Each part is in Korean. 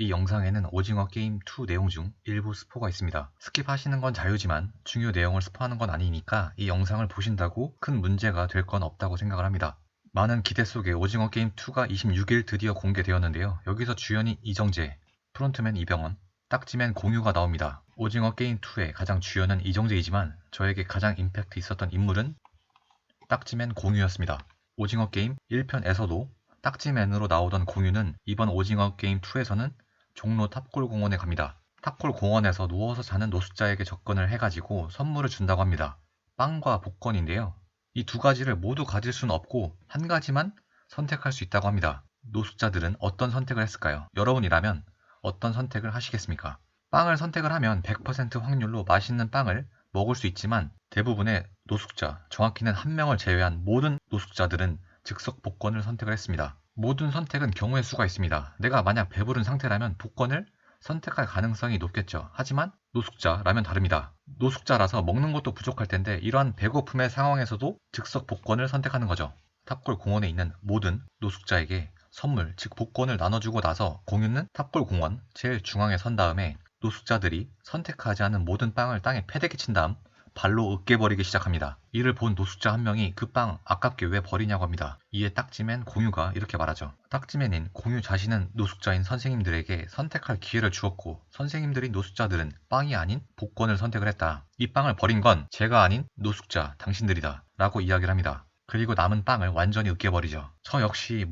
이 영상에는 오징어 게임 2 내용 중 일부 스포가 있습니다. 스킵하시는 건 자유지만 중요 내용을 스포하는 건 아니니까 이 영상을 보신다고 큰 문제가 될 건 없다고 생각을 합니다. 많은 기대 속에 오징어 게임 2가 26일 드디어 공개되었는데요. 여기서 주연이 이정재, 프론트맨 이병헌, 딱지맨 공유가 나옵니다. 오징어 게임 2의 가장 주연은 이정재이지만 저에게 가장 임팩트 있었던 인물은 딱지맨 공유였습니다. 오징어 게임 1편에서도 딱지맨으로 나오던 공유는 이번 오징어 게임 2에서는 종로 탑골공원에 갑니다. 탑골공원에서 누워서 자는 노숙자에게 접근을 해가지고 선물을 준다고 합니다. 빵과 복권인데요. 이 두 가지를 모두 가질 수는 없고 한 가지만 선택할 수 있다고 합니다. 노숙자들은 어떤 선택을 했을까요? 여러분이라면 어떤 선택을 하시겠습니까? 빵을 선택을 하면 100% 확률로 맛있는 빵을 먹을 수 있지만 대부분의 노숙자, 정확히는 한 명을 제외한 모든 노숙자들은 즉석 복권을 선택을 했습니다. 모든 선택은 경우의 수가 있습니다. 내가 만약 배부른 상태라면 복권을 선택할 가능성이 높겠죠. 하지만 노숙자라면 다릅니다. 노숙자라서 먹는 것도 부족할 텐데 이러한 배고픔의 상황에서도 즉석 복권을 선택하는 거죠. 탑골 공원에 있는 모든 노숙자에게 선물, 즉 복권을 나눠주고 나서 공유는 탑골 공원 제일 중앙에 선 다음에 노숙자들이 선택하지 않은 모든 빵을 땅에 패대기 친 다음 발로 으깨버리기 시작합니다. 이를 본 노숙자 한 명이 그 빵 아깝게 왜 버리냐고 합니다. 이에 딱지맨 공유가 이렇게 말하죠. 딱지맨인 공유 자신은 노숙자인 선생님들에게 선택할 기회를 주었고 선생님들인 노숙자들은 빵이 아닌 복권을 선택을 했다. 이 빵을 버린 건 제가 아닌 노숙자 당신들이다 라고 이야기를 합니다. 그리고 남은 빵을 완전히 으깨버리죠. 저 역시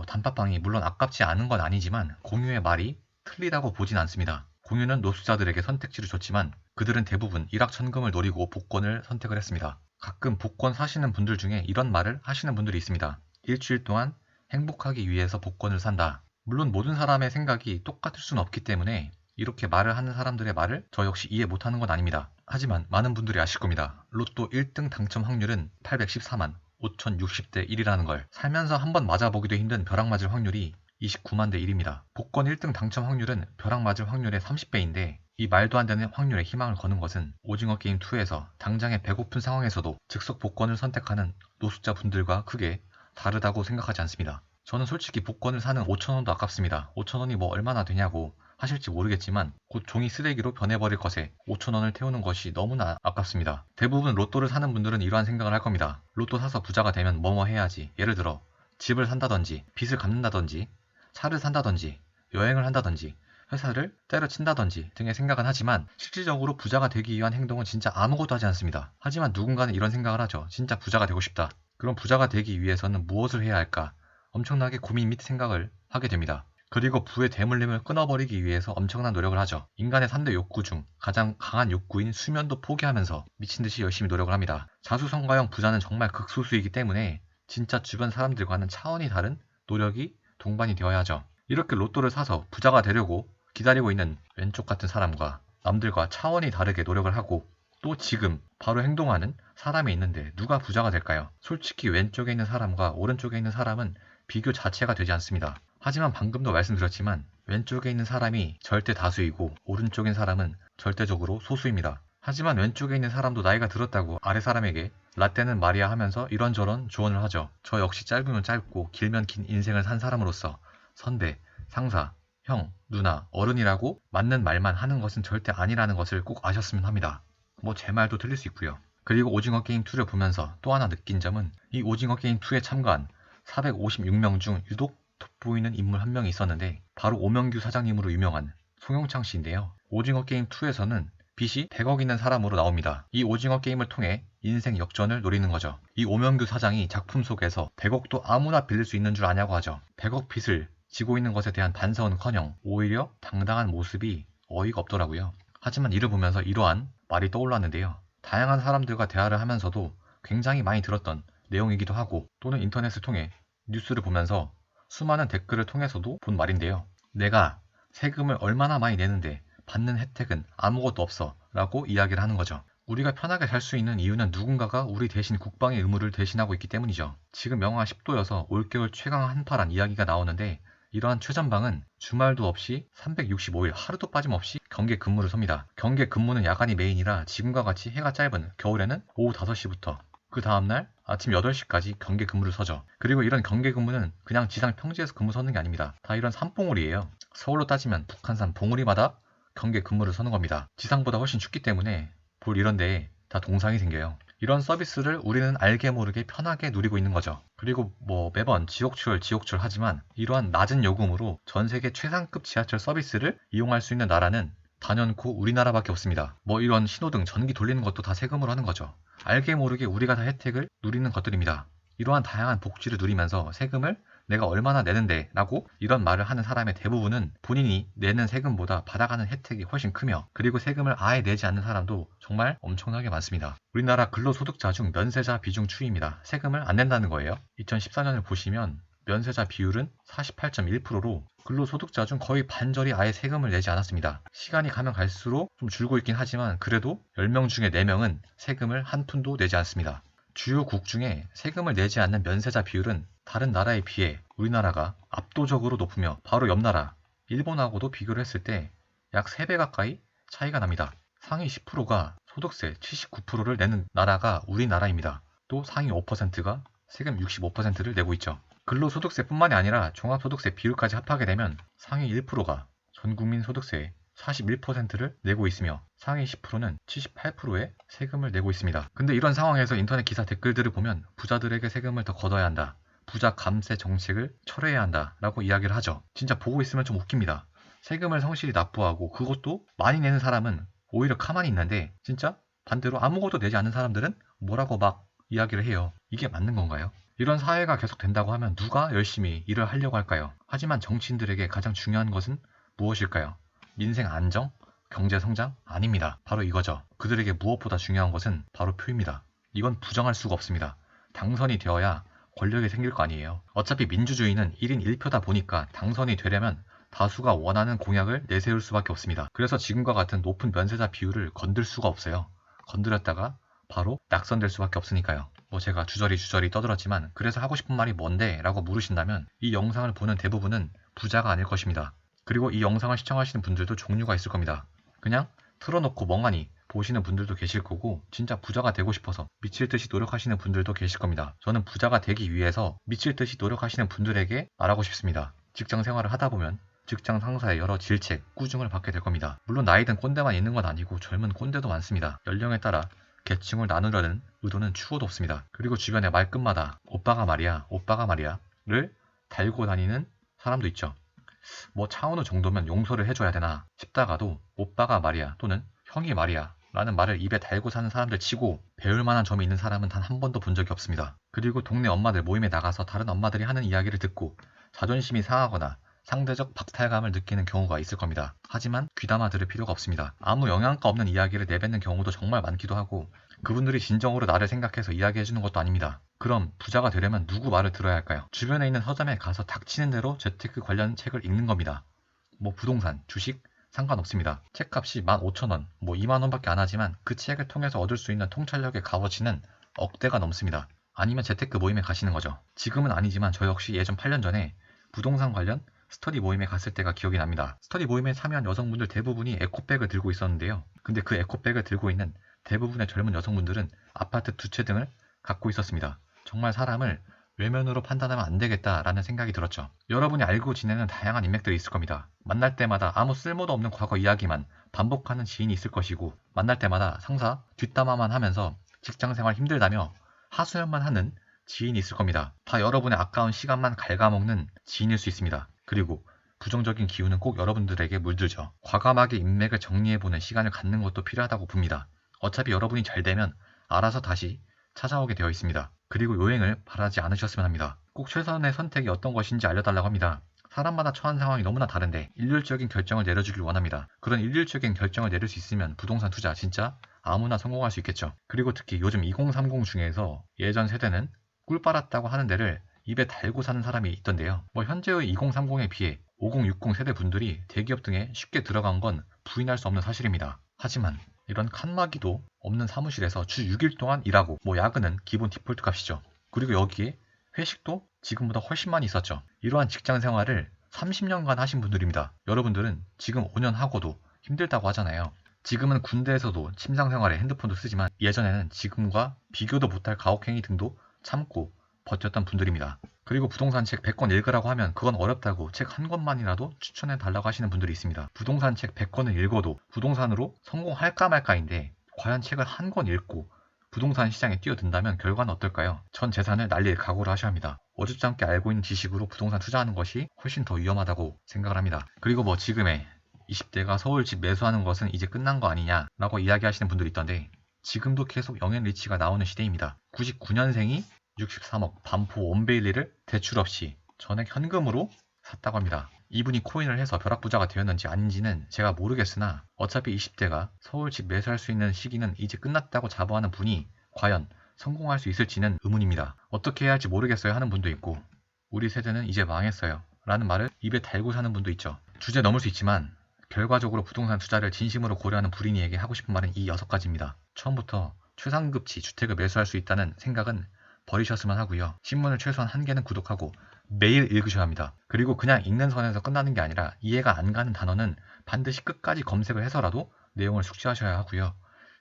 단팥빵이 물론 아깝지 않은 건 아니지만 공유의 말이 틀리다고 보진 않습니다. 공유는 노숙자들에게 선택지를 줬지만 그들은 대부분 일확천금을 노리고 복권을 선택을 했습니다. 가끔 복권 사시는 분들 중에 이런 말을 하시는 분들이 있습니다. 일주일 동안 행복하기 위해서 복권을 산다. 물론 모든 사람의 생각이 똑같을 수는 없기 때문에 이렇게 말을 하는 사람들의 말을 저 역시 이해 못하는 건 아닙니다. 하지만 많은 분들이 아실 겁니다. 로또 1등 당첨 확률은 814만 5060대 1이라는 걸 살면서 한번 맞아보기도 힘든 벼락 맞을 확률이 29만 대 1입니다. 복권 1등 당첨 확률은 벼락 맞을 확률의 30배인데 이 말도 안 되는 확률에 희망을 거는 것은 오징어 게임 2에서 당장의 배고픈 상황에서도 즉석 복권을 선택하는 노숙자 분들과 크게 다르다고 생각하지 않습니다. 저는 솔직히 복권을 사는 5,000원도 아깝습니다. 5,000원이 얼마나 되냐고 하실지 모르겠지만 곧 종이 쓰레기로 변해버릴 것에 5,000원을 태우는 것이 너무나 아깝습니다. 대부분 로또를 사는 분들은 이러한 생각을 할 겁니다. 로또 사서 부자가 되면 뭐뭐 해야지. 예를 들어 집을 산다든지 빚을 갚는다든지 차를 산다든지 여행을 한다든지 회사를 때려친다든지 등의 생각은 하지만 실질적으로 부자가 되기 위한 행동은 진짜 아무것도 하지 않습니다. 하지만 누군가는 이런 생각을 하죠. 진짜 부자가 되고 싶다. 그럼 부자가 되기 위해서는 무엇을 해야 할까? 엄청나게 고민 및 생각을 하게 됩니다. 그리고 부의 대물림을 끊어버리기 위해서 엄청난 노력을 하죠. 인간의 3대 욕구 중 가장 강한 욕구인 수면도 포기하면서 미친듯이 열심히 노력을 합니다. 자수성가형 부자는 정말 극소수이기 때문에 진짜 주변 사람들과는 차원이 다른 노력이 동반이 되어야 하죠. 이렇게 로또를 사서 부자가 되려고 기다리고 있는 왼쪽 같은 사람과 남들과 차원이 다르게 노력을 하고 또 지금 바로 행동하는 사람이 있는데 누가 부자가 될까요? 솔직히 왼쪽에 있는 사람과 오른쪽에 있는 사람은 비교 자체가 되지 않습니다. 하지만 방금도 말씀드렸지만 왼쪽에 있는 사람이 절대 다수이고 오른쪽인 사람은 절대적으로 소수입니다. 하지만 왼쪽에 있는 사람도 나이가 들었다고 아래 사람에게 라떼는 말이야 하면서 이런저런 조언을 하죠. 저 역시 짧으면 짧고 길면 긴 인생을 산 사람으로서 선배, 상사, 형, 누나, 어른이라고 맞는 말만 하는 것은 절대 아니라는 것을 꼭 아셨으면 합니다. 제 말도 틀릴 수 있고요. 그리고 오징어 게임 2를 보면서 또 하나 느낀 점은 이 오징어 게임 2에 참가한 456명 중 유독 돋보이는 인물 한 명이 있었는데 바로 오명규 사장님으로 유명한 송영창 씨인데요. 오징어 게임 2에서는 빚이 100억 있는 사람으로 나옵니다. 이 오징어 게임을 통해 인생 역전을 노리는 거죠. 이 오명규 사장이 작품 속에서 100억도 아무나 빌릴 수 있는 줄 아냐고 하죠. 100억 빚을 지고 있는 것에 대한 반성은커녕 오히려 당당한 모습이 어이가 없더라고요. 하지만 이를 보면서 이러한 말이 떠올랐는데요. 다양한 사람들과 대화를 하면서도 굉장히 많이 들었던 내용이기도 하고 또는 인터넷을 통해 뉴스를 보면서 수많은 댓글을 통해서도 본 말인데요. 내가 세금을 얼마나 많이 내는데 받는 혜택은 아무것도 없어 라고 이야기를 하는 거죠. 우리가 편하게 살 수 있는 이유는 누군가가 우리 대신 국방의 의무를 대신하고 있기 때문이죠. 지금 영하 10도여서 올겨울 최강 한파란 이야기가 나오는데 이러한 최전방은 주말도 없이 365일 하루도 빠짐없이 경계 근무를 섭니다. 경계 근무는 야간이 메인이라 지금과 같이 해가 짧은 겨울에는 오후 5시부터 그 다음날 아침 8시까지 경계 근무를 서죠. 그리고 이런 경계 근무는 그냥 지상 평지에서 근무 서는 게 아닙니다. 다 이런 산봉우리예요. 서울로 따지면 북한산 봉우리마다 경계 근무를 서는 겁니다. 지상보다 훨씬 춥기 때문에 볼 이런 데에 다 동상이 생겨요. 이런 서비스를 우리는 알게 모르게 편하게 누리고 있는 거죠. 그리고 뭐 매번 지옥철 지옥철 하지만 이러한 낮은 요금으로 전 세계 최상급 지하철 서비스를 이용할 수 있는 나라는 단연코 우리나라밖에 없습니다. 뭐 이런 신호등 전기 돌리는 것도 다 세금으로 하는 거죠. 알게 모르게 우리가 다 혜택을 누리는 것들입니다. 이러한 다양한 복지를 누리면서 세금을 내가 얼마나 내는데 라고 이런 말을 하는 사람의 대부분은 본인이 내는 세금보다 받아가는 혜택이 훨씬 크며, 그리고 세금을 아예 내지 않는 사람도 정말 엄청나게 많습니다. 우리나라 근로소득자 중 면세자 비중 추이입니다. 세금을 안 낸다는 거예요. 2014년을 보시면 면세자 비율은 48.1%로 근로소득자 중 거의 반절이 아예 세금을 내지 않았습니다. 시간이 가면 갈수록 좀 줄고 있긴 하지만 그래도 10명 중에 4명은 세금을 한 푼도 내지 않습니다. 주요국 중에 세금을 내지 않는 면세자 비율은 다른 나라에 비해 우리나라가 압도적으로 높으며 바로 옆 나라 일본하고도 비교를 했을 때 약 3배 가까이 차이가 납니다. 상위 10%가 소득세 79%를 내는 나라가 우리나라입니다. 또 상위 5%가 세금 65%를 내고 있죠. 근로소득세뿐만이 아니라 종합소득세 비율까지 합하게 되면 상위 1%가 전국민 소득세의 41%를 내고 있으며 상위 10%는 78%의 세금을 내고 있습니다. 근데 이런 상황에서 인터넷 기사 댓글들을 보면 부자들에게 세금을 더 걷어야 한다, 부자 감세 정책을 철회해야 한다 라고 이야기를 하죠. 진짜 보고 있으면 좀 웃깁니다. 세금을 성실히 납부하고 그것도 많이 내는 사람은 오히려 가만히 있는데 진짜 반대로 아무것도 내지 않는 사람들은 뭐라고 막 이야기를 해요. 이게 맞는 건가요? 이런 사회가 계속 된다고 하면 누가 열심히 일을 하려고 할까요? 하지만 정치인들에게 가장 중요한 것은 무엇일까요? 민생 안정? 경제 성장? 아닙니다. 바로 이거죠. 그들에게 무엇보다 중요한 것은 바로 표입니다. 이건 부정할 수가 없습니다. 당선이 되어야 권력이 생길 거 아니에요. 어차피 민주주의는 1인 1표다 보니까 당선이 되려면 다수가 원하는 공약을 내세울 수밖에 없습니다. 그래서 지금과 같은 높은 면세자 비율을 건들 수가 없어요. 건드렸다가 바로 낙선될 수밖에 없으니까요. 뭐 제가 주저리 떠들었지만 그래서 하고 싶은 말이 뭔데? 라고 물으신다면 이 영상을 보는 대부분은 부자가 아닐 것입니다. 그리고 이 영상을 시청하시는 분들도 종류가 있을 겁니다. 그냥 틀어놓고 멍하니 보시는 분들도 계실 거고, 진짜 부자가 되고 싶어서 미칠 듯이 노력하시는 분들도 계실 겁니다. 저는 부자가 되기 위해서 미칠 듯이 노력하시는 분들에게 말하고 싶습니다. 직장 생활을 하다 보면 직장 상사의 여러 질책, 꾸중을 받게 될 겁니다. 물론 나이 든 꼰대만 있는 건 아니고 젊은 꼰대도 많습니다. 연령에 따라 계층을 나누려는 의도는 추호도 없습니다. 그리고 주변에 말끝마다 오빠가 말이야를 달고 다니는 사람도 있죠. 뭐 차은우 정도면 용서를 해줘야 되나 싶다가도 오빠가 말이야 또는 형이 말이야 라는 말을 입에 달고 사는 사람들 치고 배울 만한 점이 있는 사람은 단 한 번도 본 적이 없습니다. 그리고 동네 엄마들 모임에 나가서 다른 엄마들이 하는 이야기를 듣고 자존심이 상하거나 상대적 박탈감을 느끼는 경우가 있을 겁니다. 하지만 귀담아 들을 필요가 없습니다. 아무 영양가 없는 이야기를 내뱉는 경우도 정말 많기도 하고, 그분들이 진정으로 나를 생각해서 이야기해주는 것도 아닙니다. 그럼 부자가 되려면 누구 말을 들어야 할까요? 주변에 있는 서점에 가서 닥치는 대로 재테크 관련 책을 읽는 겁니다. 뭐 부동산, 주식 상관없습니다. 책값이 15,000원, 뭐 2만원밖에 안 하지만 그 책을 통해서 얻을 수 있는 통찰력의 값어치는 억대가 넘습니다. 아니면 재테크 모임에 가시는 거죠. 지금은 아니지만 저 역시 예전 8년 전에 부동산 관련 스터디 모임에 갔을 때가 기억이 납니다. 스터디 모임에 참여한 여성분들 대부분이 에코백을 들고 있었는데요. 근데 그 에코백을 들고 있는 대부분의 젊은 여성분들은 아파트 2채 등을 갖고 있었습니다. 정말 사람을 외면으로 판단하면 안 되겠다라는 생각이 들었죠. 여러분이 알고 지내는 다양한 인맥들이 있을 겁니다. 만날 때마다 아무 쓸모도 없는 과거 이야기만 반복하는 지인이 있을 것이고, 만날 때마다 상사 뒷담화만 하면서 직장생활 힘들다며 하소연만 하는 지인이 있을 겁니다. 다 여러분의 아까운 시간만 갉아먹는 지인일 수 있습니다. 그리고 부정적인 기운은 꼭 여러분들에게 물들죠. 과감하게 인맥을 정리해보는 시간을 갖는 것도 필요하다고 봅니다. 어차피 여러분이 잘 되면 알아서 다시 찾아오게 되어 있습니다. 그리고 요행을 바라지 않으셨으면 합니다. 꼭 최선의 선택이 어떤 것인지 알려달라고 합니다. 사람마다 처한 상황이 너무나 다른데 일률적인 결정을 내려주길 원합니다. 그런 일률적인 결정을 내릴 수 있으면 부동산 투자 진짜 아무나 성공할 수 있겠죠. 그리고 특히 요즘 2030 중에서 예전 세대는 꿀 빨았다고 하는 데를 입에 달고 사는 사람이 있던데요. 뭐 현재의 2030에 비해 5060 세대 분들이 대기업 등에 쉽게 들어간 건 부인할 수 없는 사실입니다. 하지만 이런 칸막이도 없는 사무실에서 주 6일 동안 일하고, 뭐 야근은 기본 디폴트 값이죠. 그리고 여기에 회식도 지금보다 훨씬 많이 있었죠. 이러한 직장 생활을 30년간 하신 분들입니다. 여러분들은 지금 5년 하고도 힘들다고 하잖아요. 지금은 군대에서도 침상 생활에 핸드폰도 쓰지만 예전에는 지금과 비교도 못할 가혹행위 등도 참고 버텼던 분들입니다. 그리고 부동산 책 100권 읽으라고 하면 그건 어렵다고 책 한 권만이라도 추천해 달라고 하시는 분들이 있습니다. 부동산 책 100권을 읽어도 부동산으로 성공할까 말까인데 과연 책을 한 권 읽고 부동산 시장에 뛰어든다면 결과는 어떨까요? 전 재산을 날릴 각오를 하셔야 합니다. 어줍지 알고 있는 지식으로 부동산 투자하는 것이 훨씬 더 위험하다고 생각을 합니다. 그리고 뭐 지금의 20대가 서울 집 매수하는 것은 이제 끝난 거 아니냐라고 이야기하시는 분들이 있던데 지금도 계속 영앤 리치가 나오는 시대입니다. 99년생이 63억 반포 원베일리를 대출 없이 전액 현금으로 샀다고 합니다. 이분이 코인을 해서 벼락부자가 되었는지 아닌지는 제가 모르겠으나 어차피 20대가 서울 집 매수할 수 있는 시기는 이제 끝났다고 자부하는 분이 과연 성공할 수 있을지는 의문입니다. 어떻게 해야 할지 모르겠어요 하는 분도 있고 우리 세대는 이제 망했어요 라는 말을 입에 달고 사는 분도 있죠. 주제 넘을 수 있지만 결과적으로 부동산 투자를 진심으로 고려하는 불인이에게 하고 싶은 말은 이 6가지입니다. 처음부터 최상급치 주택을 매수할 수 있다는 생각은 버리셨으면 하고요. 신문을 최소한 1개는 구독하고 매일 읽으셔야 합니다. 그리고 그냥 읽는 선에서 끝나는 게 아니라 이해가 안 가는 단어는 반드시 끝까지 검색을 해서라도 내용을 숙지하셔야 하고요.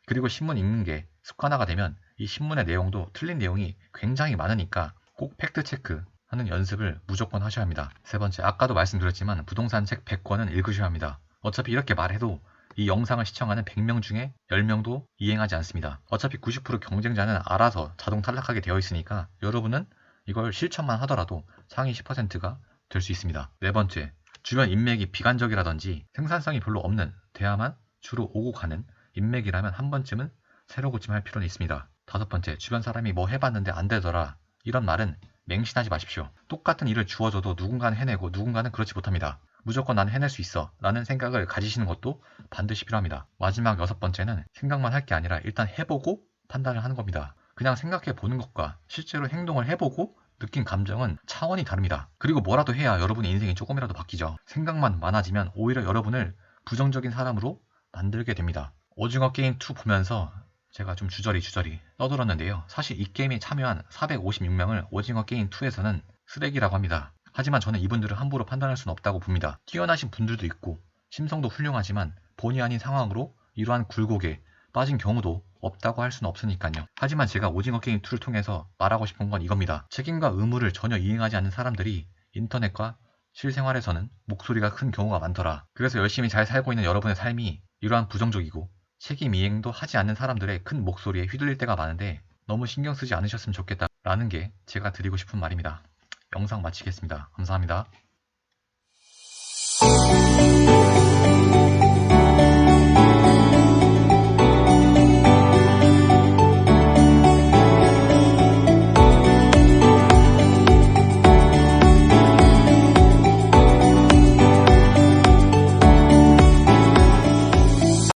그리고 신문 읽는 게 습관화가 되면 이 신문의 내용도 틀린 내용이 굉장히 많으니까 꼭 팩트체크 하는 연습을 무조건 하셔야 합니다. 세 번째, 아까도 말씀드렸지만 부동산 책 100권은 읽으셔야 합니다. 어차피 이렇게 말해도 이 영상을 시청하는 100명 중에 10명도 이행하지 않습니다. 어차피 90% 경쟁자는 알아서 자동 탈락하게 되어 있으니까 여러분은 이걸 실천만 하더라도 상위 10%가 될 수 있습니다. 네 번째, 주변 인맥이 비관적이라든지 생산성이 별로 없는 대화만 주로 오고 가는 인맥이라면 한 번쯤은 새로 고침할 필요는 있습니다. 다섯 번째, 주변 사람이 뭐 해봤는데 안 되더라 이런 말은 맹신하지 마십시오. 똑같은 일을 주어져도 누군가는 해내고 누군가는 그렇지 못합니다. 무조건 난 해낼 수 있어 라는 생각을 가지시는 것도 반드시 필요합니다. 마지막 6번째는 생각만 할 게 아니라 일단 해보고 판단을 하는 겁니다. 그냥 생각해 보는 것과 실제로 행동을 해보고 느낀 감정은 차원이 다릅니다. 그리고 뭐라도 해야 여러분의 인생이 조금이라도 바뀌죠. 생각만 많아지면 오히려 여러분을 부정적인 사람으로 만들게 됩니다. 오징어 게임 2 보면서 제가 좀 주저리 떠들었는데요. 사실 이 게임에 참여한 456명을 오징어 게임 2에서는 쓰레기라고 합니다. 하지만 저는 이분들을 함부로 판단할 수는 없다고 봅니다. 뛰어나신 분들도 있고 심성도 훌륭하지만 본의 아닌 상황으로 이러한 굴곡에 빠진 경우도 없다고 할 수는 없으니까요. 하지만 제가 오징어 게임 2를 통해서 말하고 싶은 건 이겁니다. 책임과 의무를 전혀 이행하지 않는 사람들이 인터넷과 실생활에서는 목소리가 큰 경우가 많더라. 그래서 열심히 잘 살고 있는 여러분의 삶이 이러한 부정적이고 책임 이행도 하지 않는 사람들의 큰 목소리에 휘둘릴 때가 많은데 너무 신경 쓰지 않으셨으면 좋겠다라는 게 제가 드리고 싶은 말입니다. 영상 마치겠습니다. 감사합니다.